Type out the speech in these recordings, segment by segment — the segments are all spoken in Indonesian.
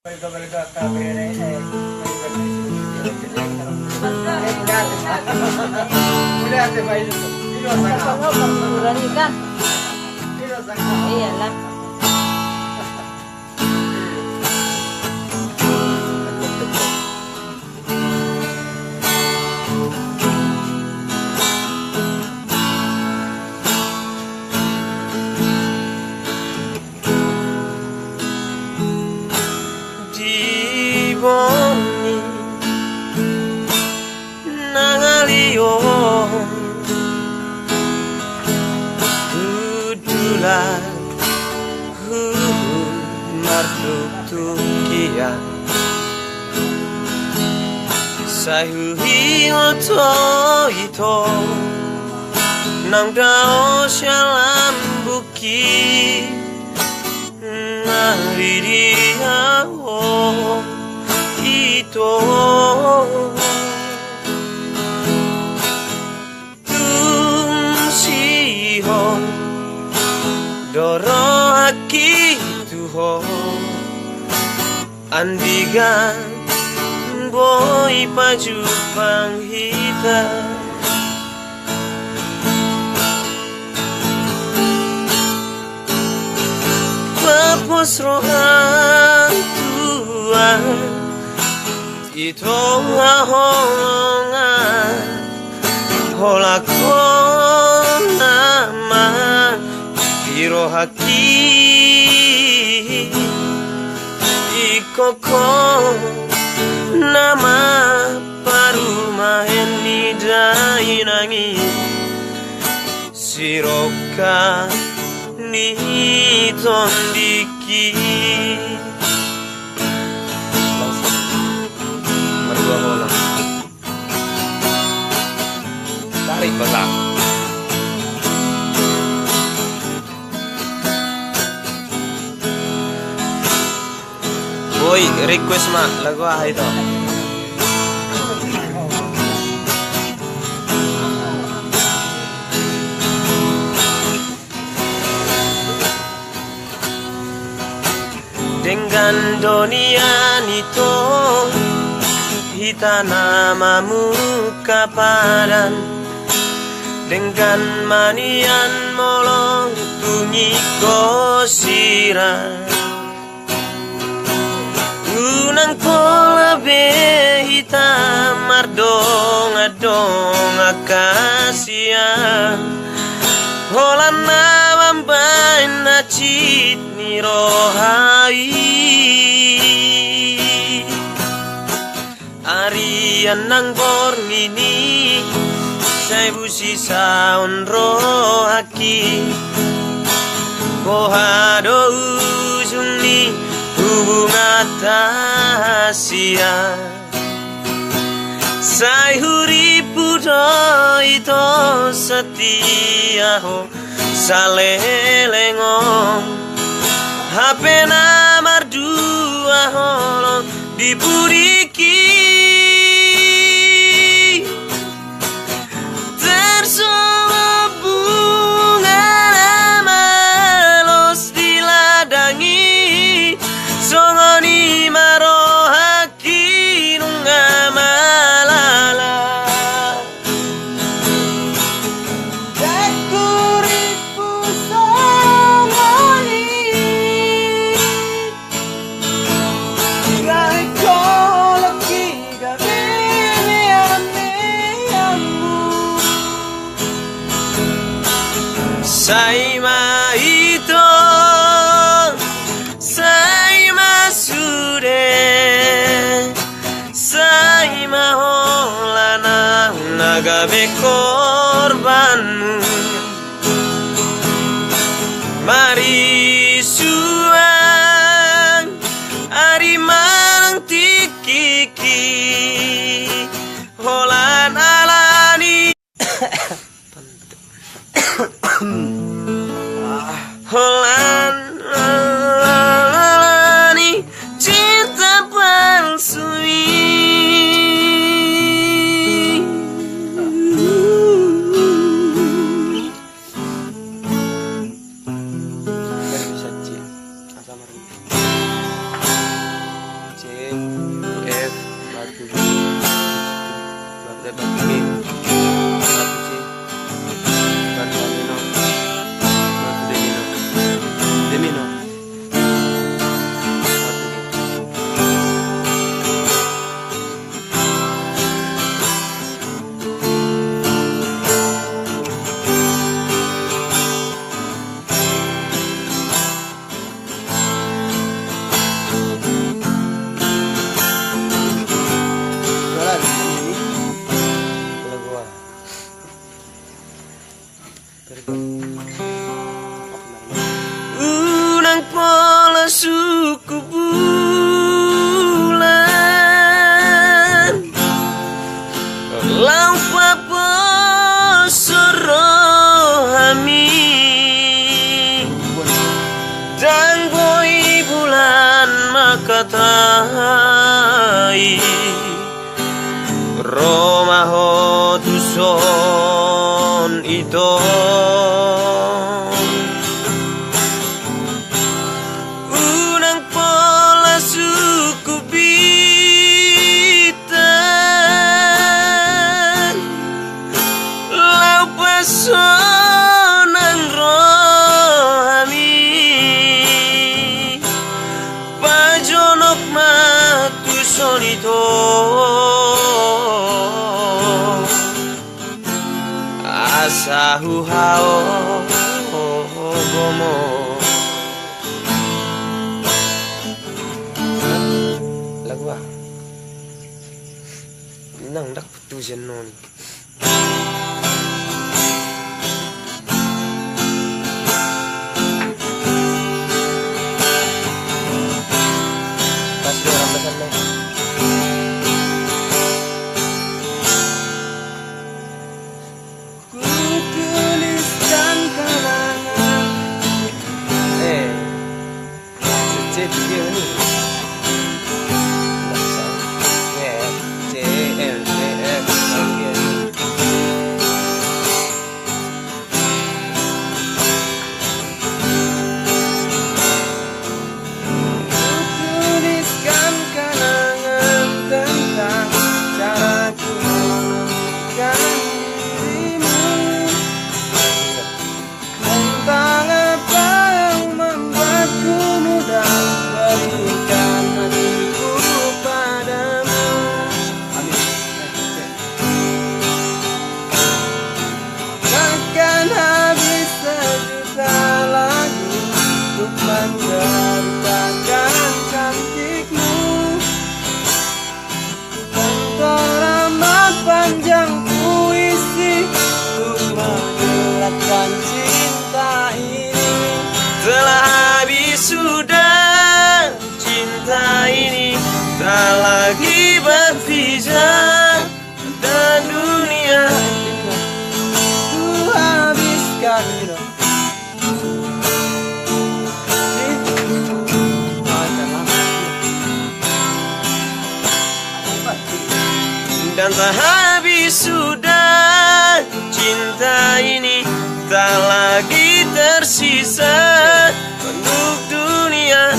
Balik-balik ka kaya na Iyalah. Diboni nangalio Hudulah marduk tukia Sahuhi oto ito Nang dao syalam buki Ngalidia ito Tumsihon Doro aki tuho Andigan Boy pajupang hita Papos rohan tuan Ito ahongan Holako naman Hiro haki Ikoko nama parumahen nidai nangi Siroka ni tondiki Mertua holang tarik basah Boy request mah lagu ah itu Dengan dunia itu Hita namamu kapadan Dengan manian molong tunyi kosiran Unang pola be hita mardong adong akasian Holan nawambain nacit nirohai Arian nang borngini Saya busi saun rohaki Kohado uzuni hubungatasia Saya huripu do ito setia ho salelengong Hape namar dua holong dipuriki Tersolo bunga malos diladangi Songoni marohaki nunga malala Dakuripu songoni Gai kolaki gavene ame-amu Saima ito Saima sude Saima holana Nagabe korbanmu Mari suang Ari mang tikiki Holan alani Holan alani cinta palsu mai Roma ho tu son ito Unang pola suku bitan Lau pesonang rohami Pajonok matu sonito Asahu hao gomo lagu ah nang dak putu jenon pas orang besar nih menceritakan cantikmu Tentang panjang puisi Untuk menggelapkan cinta ini Telah habis sudah cinta ini Tak lagi berpisah dan dunia Ku habiskan Dan tak habis sudah cinta ini Tak lagi tersisa untuk dunia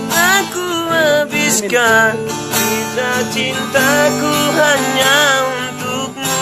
Tak ku habiskan Kisah cintaku hanya untukmu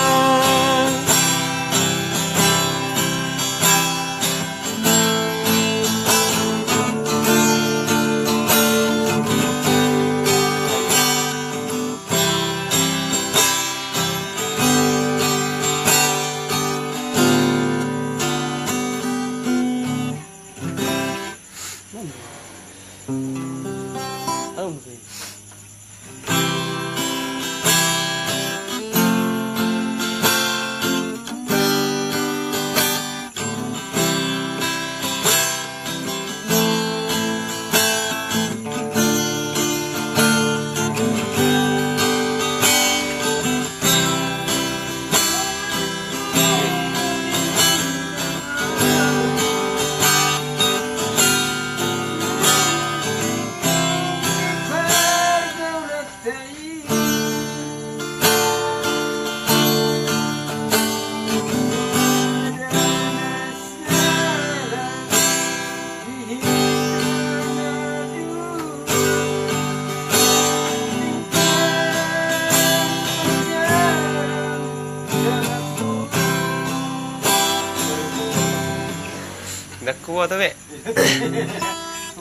Dah kuat tapi.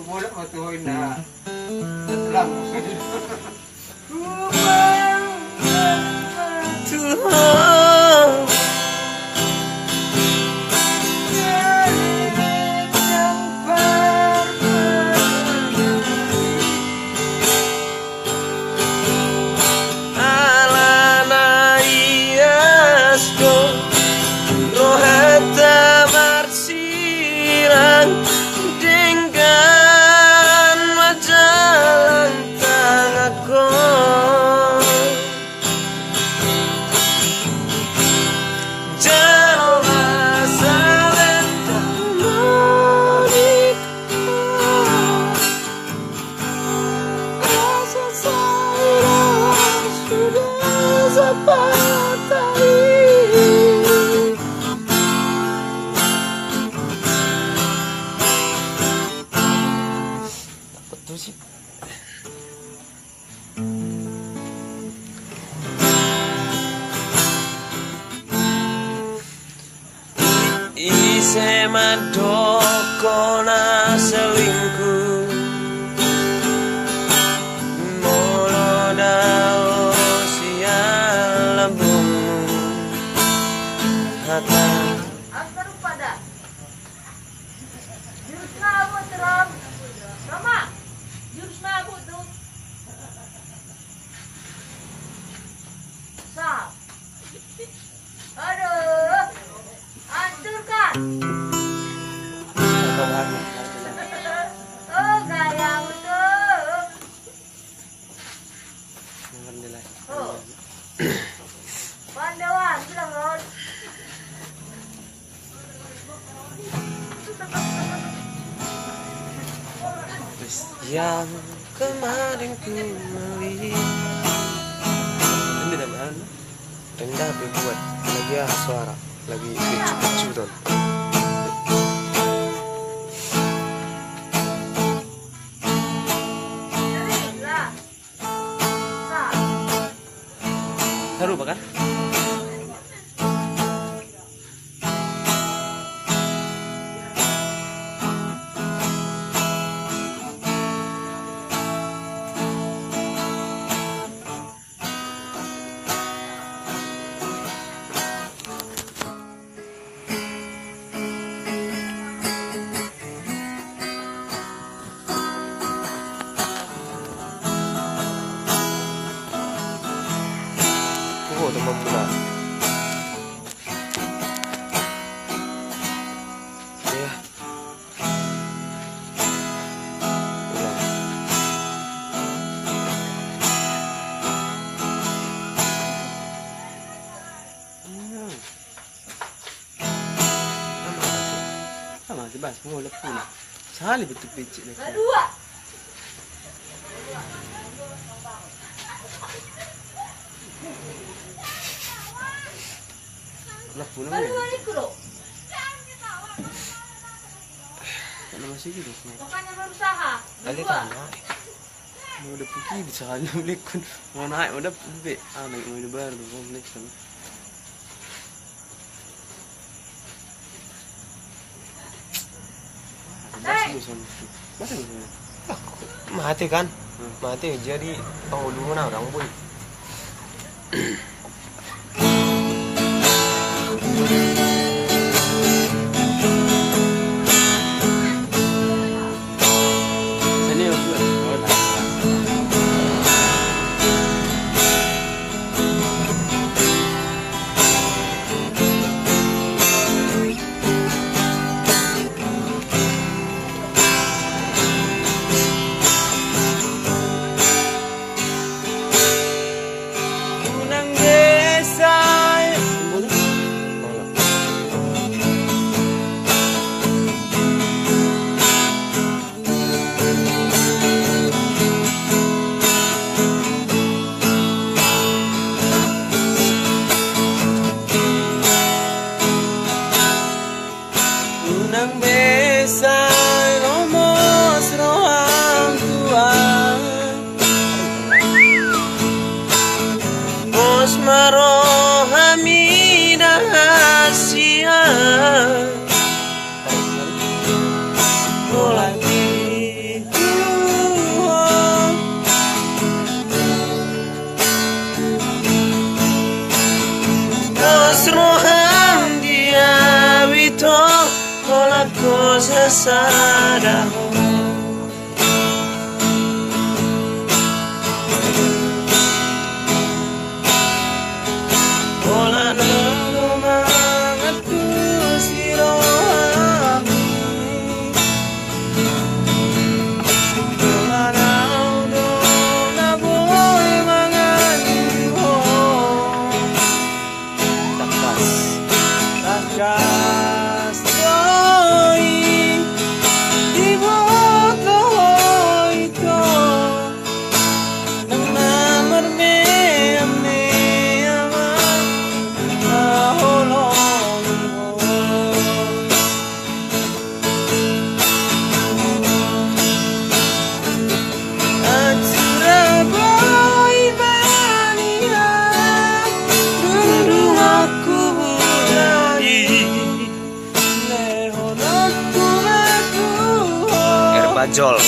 Boleh matuhin na. Lang. Tuhan dengan wajah lantang aku Apa tuh sih? Ise madokona selingkuh molo dao sial lambungmu hata Apa lupa dah? Jurus nabut Rom. Roma, jurus nabut tuh. Sap. Aduh, hancurkan. Oh, gayamu tuh. Oh, Pandawan bilang Ron. yang kemarin ku melihat. Ini dari mana? Rendah buat lagi suara lagi lucu-lucu tuh. Lah. Sap. Seru kan? Oh, teman pula. Ya. Udah. Sama aja bas, mau lepas. Sali betul picit lagi. Kedua. Lepas nama. Kedua ni kurang. Mana masih gitu? Makanya berusaha. Ali Kedua. kan naik. Mau udah pergi bisa aja beli kun. Mau naik udah beli. Ah naik mau udah baru mau beli kan. Mati kan? Mati jadi penghulu orang pun. Sini aku. Unang desay. Unang besay romos rohang tuan Mos marohami rahasia mulai itu Mos rohang dia wito Ola cosa sarà Bajol.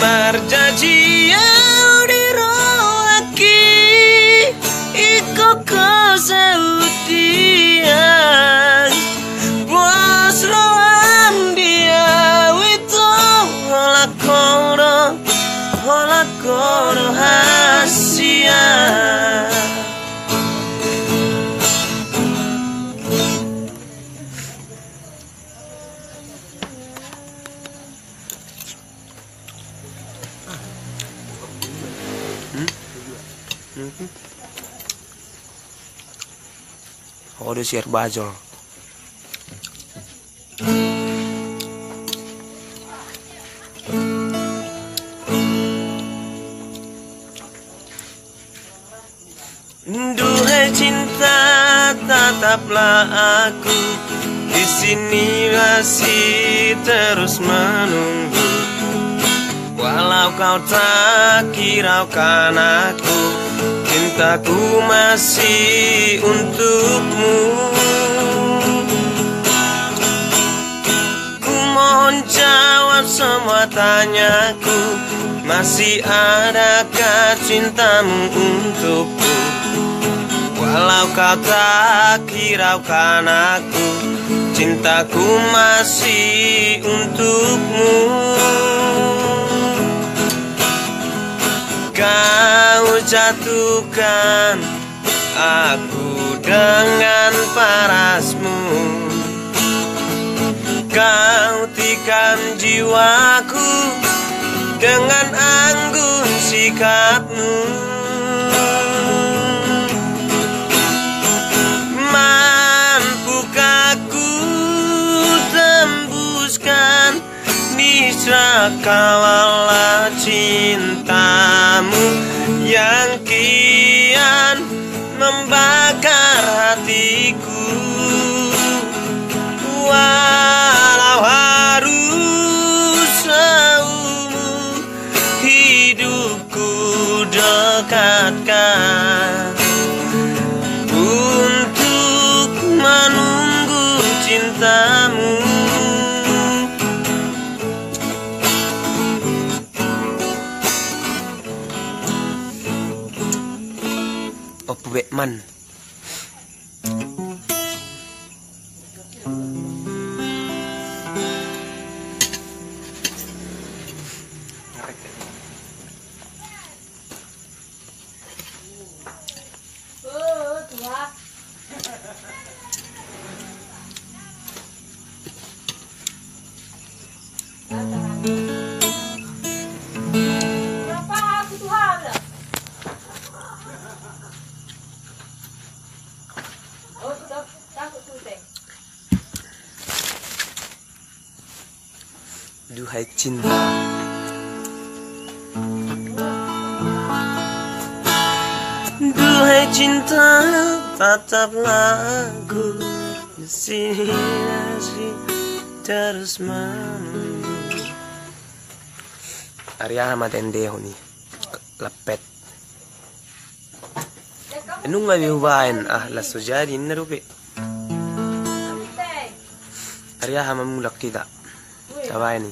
Marjanji dirolaki iko kesetiaan bos roan dia wito holakono hasia. Oh, udah siar bajol. Duhai cinta, tataplah aku di sini masih terus menunggu. Walau kau tak hiraukan aku, cintaku masih untukmu. Ku mohon jawab semua tanyaku, masih adakah cintamu untukku? Walau kau tak hiraukan aku, cintaku masih untukmu. Kau jatuhkan aku dengan parasmu, kau tikam jiwaku dengan anggun sikapmu. Mampukah ku tembuskan nisra kawala cintamu yang kian membakar hatiku. Walau harus seumur hidupku dekatkan untuk menunggu cintamu. Opo Bekman. Tua. Berapa aku Tuhan? Oh, takut tuteng. Duhai cinta, duhai cinta, tataplah aku di sini masih terus menunggu. Arya matende honi lepet. Enung ngabi hubain la sujadi narupe. Arya hamamulak kita. Coba ini.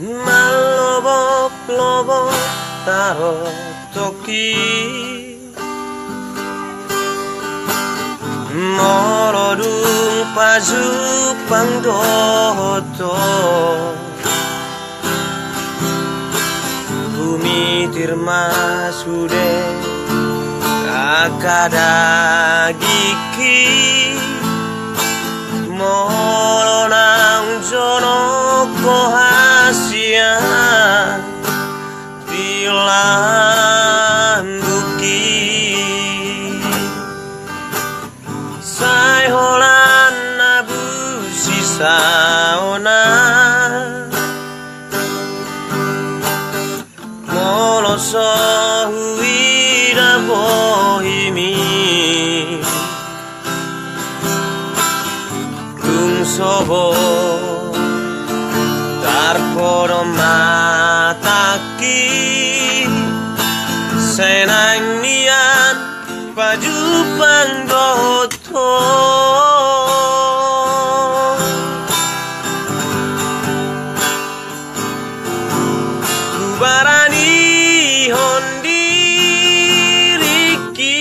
Malobo taro toki morodung paju pangdoto bumi tirma sude akada giki molonang jono kohasia tilan buki sobo tarporo mataki senang nian baju panggoto kubarani hondi riki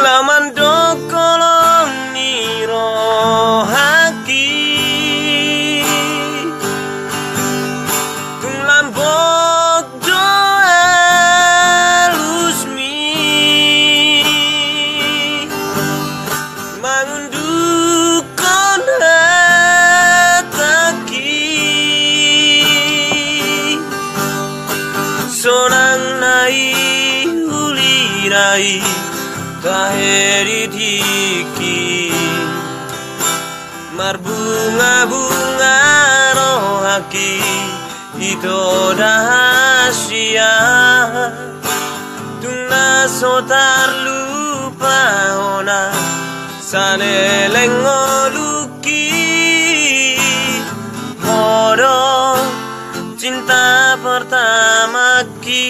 laman do kolong niro haki tung lambok do alusmi mangunduk kona taki sonang nai ulirai taheri diki marbunga-bunga rohaki ito dahasia tuna sotar lupa ona saneleng oluki modo cinta pertama ki.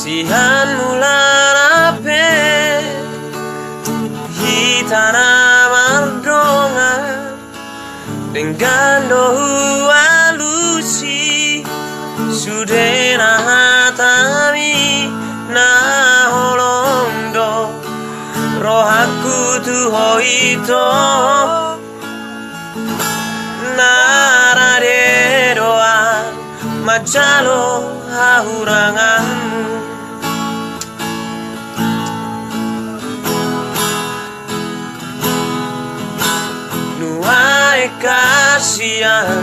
Sihan mulan ape hitana mardonga dengan dohu alusi sudena hatami na holondo rohaku tu hoito narade doa majalo hahuranganmu kasihan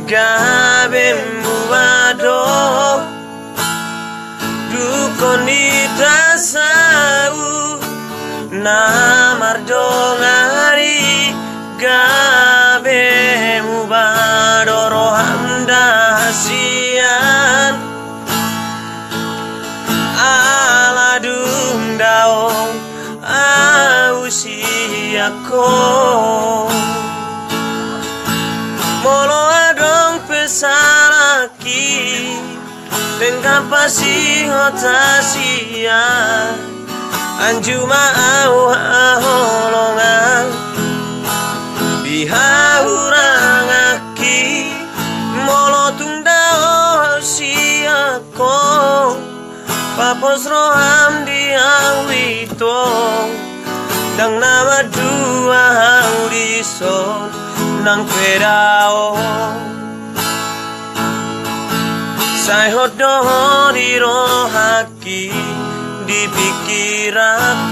gabe mubado dukon ditasau namar dongari gabe mubado rohanda hasian aladung dao ausiako molo adong pesaraki dengan pasi hotasia anjuma au holongan dihahurangaki molo tungdao siako papos roham diawito dang nama dua haurison nang pedao sai hodo di rohaki di pikiran